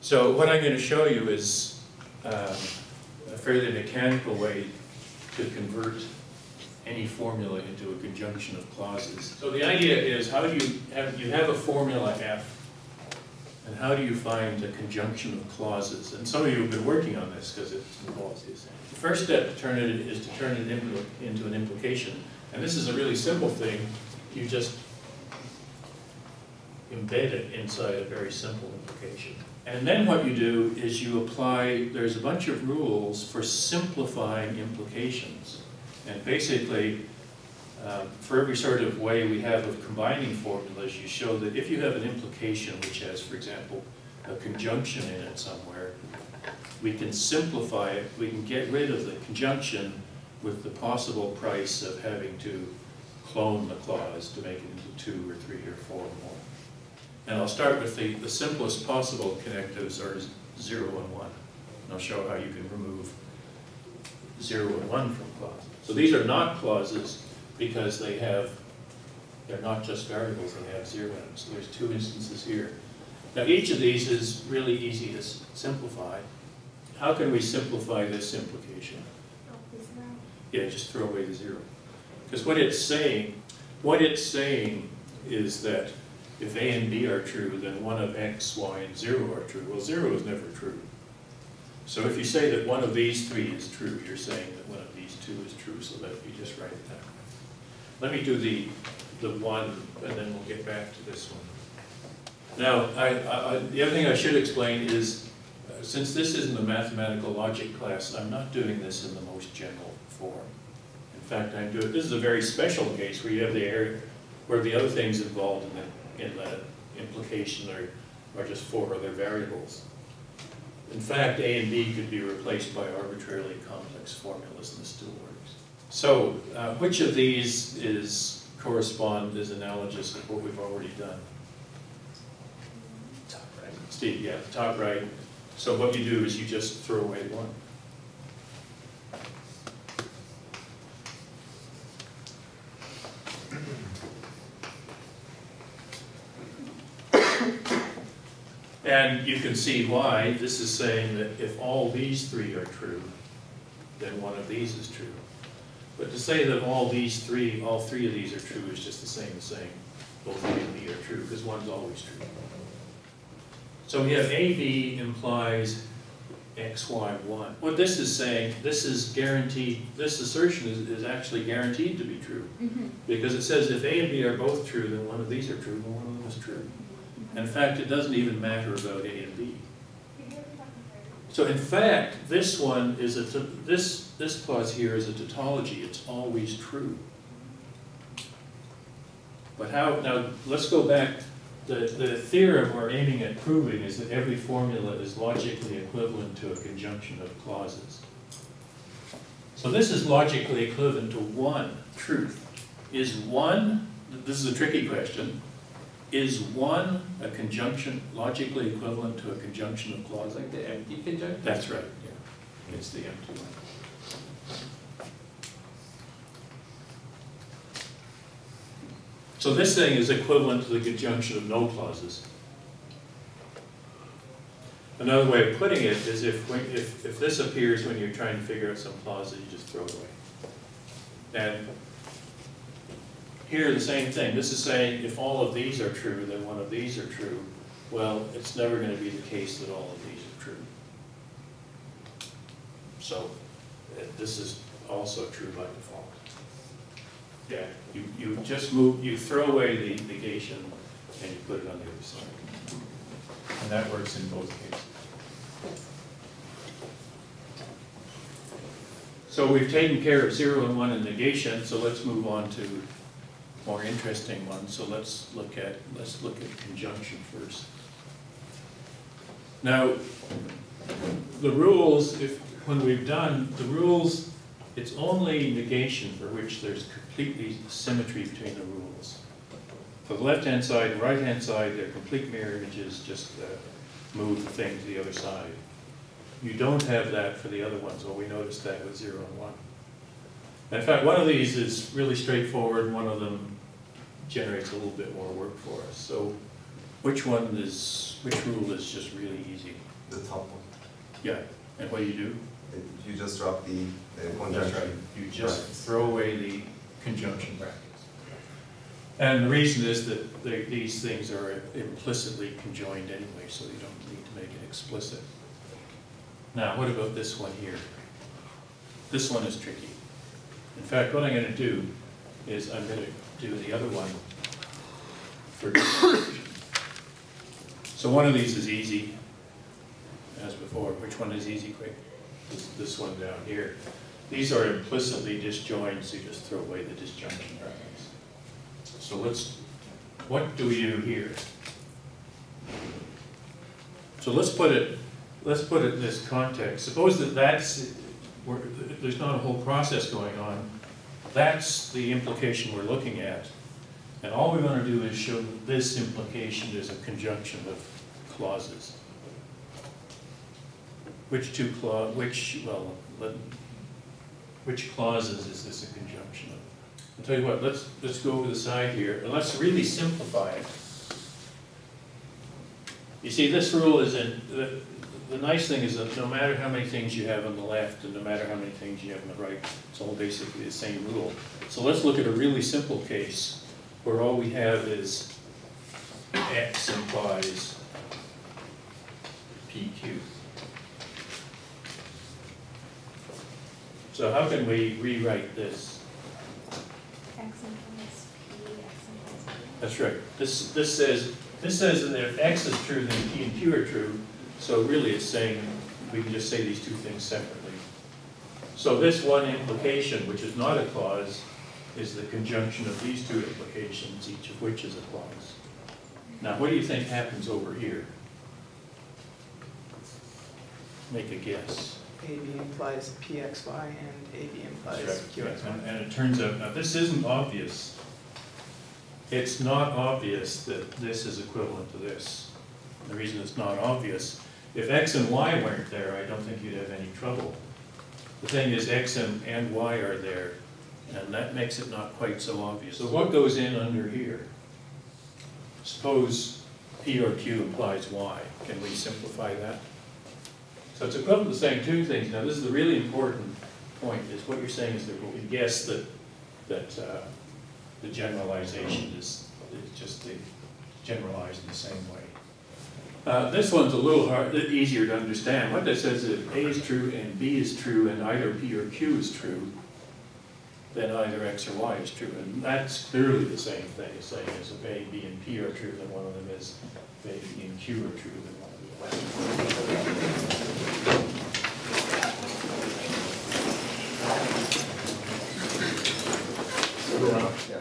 So what I'm going to show you is a fairly mechanical way to convert any formula into a conjunction of clauses. So the idea is, how do you have a formula F, and how do you find a conjunction of clauses? And some of you have been working on this because it involves these. The first step to turn it is to turn it into an implication. And this is a really simple thing. You just embed it inside a very simple implication. And then what you do is you apply, there's a bunch of rules for simplifying implications. And basically, for every sort of way we have of combining formulas, you show that if you have an implication which has, for example, a conjunction in it somewhere, we can simplify it, we can get rid of the conjunction with the possible price of having to clone the clause to make it into 2 or 3 or 4 or more. And I'll start with the simplest possible connectives are 0 and 1. And I'll show how you can remove 0 and 1 from clauses. So these are not clauses because they're not just variables, they have 0 in them. So there's 2 instances here. Now each of these is really easy to simplify. How can we simplify this implication? Yeah, just throw away the 0. Because what it's saying is that if A and B are true, then one of X, Y, and 0 are true. Well, 0 is never true. So if you say that one of these 3 is true, you're saying that one of these 2 is true, so that you just write it that way. Let me do the 1, and then we'll get back to this one. Now, the other thing I should explain is, since this isn't a mathematical logic class, I'm not doing this in the most general form. In fact, this is a very special case where you have the area where the other things involved in the implication are just 4 other variables. In fact, A and B could be replaced by arbitrarily complex formulas, and this still works. So, which of these is analogous to what we've already done? Top right. Steve, yeah, top right. So what you do is you just throw away 1. And you can see why. This is saying that if all these 3 are true, then one of these is true. But to say that all 3 of these are true is just the same as saying both A and B are true, because one's always true. So we have AB implies X, Y, 1. What this is saying, this is guaranteed, this assertion is actually guaranteed to be true. Because it says if A and B are both true, then one of these are true, and one of them is true. In fact, it doesn't even matter about A and B. So in fact, this one is this clause here is a tautology. It's always true. But how? Now let's go back. The theorem we're aiming at proving is that every formula is logically equivalent to a conjunction of clauses. So this is logically equivalent to 1 truth. Is 1? This is a tricky question. Is 1 a conjunction logically equivalent to a conjunction of clauses? Like the empty conjunction? That's right, yeah. It's the empty one. So this thing is equivalent to the conjunction of no clauses. Another way of putting it is if this appears when you're trying to figure out some clauses, you just throw it away. And here, the same thing. This is saying if all of these are true, then one of these are true. Well, it's never going to be the case that all of these are true. So this is also true by default. Yeah, you just you throw away the negation and you put it on the other side. And that works in both cases. So we've taken care of 0 and 1 in negation, so let's move on to more interesting one. So let's look at conjunction first. Now, the rules, when we've done the rules, it's only negation for which there's completely symmetry between the rules. For the left-hand side and right-hand side, they're complete mirror images, just move the thing to the other side. You don't have that for the other ones. Well, we noticed that with 0 and 1. In fact, one of these is really straightforward, one of them generates a little bit more work for us. So which rule is just really easy? The top one. Yeah, and what do? You just drop the conjunction. That's right. You just brackets. throw away the conjunction brackets. And the reason is that these things are implicitly conjoined anyway, so you don't need to make it explicit. Now, what about this one here? This one is tricky. In fact, what I'm going to do is I'm going to do the other one for description. So one of these is easy, as before. Which one is easy, quick? This one down here. These are implicitly disjoined, so you just throw away the disjunction brackets. So what do we do here? So let's put it in this context. Suppose that there's not a whole process going on. That's the implication we're looking at. And all we want to do is show that this implication is a conjunction of clauses. Which clauses is this a conjunction of? I'll tell you what, let's go over the side here, and let's really simplify it. You see, this rule is the nice thing is that no matter how many things you have on the left, and no matter how many things you have on the right, it's all basically the same rule. So let's look at a really simple case, where all we have is X implies PQ. So how can we rewrite this? X implies P, X implies P. That's right. This says that if X is true, then P and Q are true. So really it's saying we can just say these two things separately. So this one implication, which is not a clause, is the conjunction of these two implications, each of which is a clause. Now, what do you think happens over here? Make a guess. AB implies PXY and AB implies That's right. QXY. And it turns out, now this isn't obvious. It's not obvious that this is equivalent to this. The reason it's not obvious, if X and Y weren't there, I don't think you'd have any trouble. The thing is, X and Y are there, and that makes it not quite so obvious. So what goes in under here? Suppose P or Q implies Y. Can we simplify that? So it's equivalent to saying two things. Now this is the really important point, is what you're saying is that we guess that the generalization is just generalized in the same way. This one's a little easier to understand. What that says is if A is true and B is true and either P or Q is true, then either X or Y is true. And that's clearly the same thing as saying as if A, B, and P are true, then one of them is. If A, B, and Q are true, then one of them is. Yeah.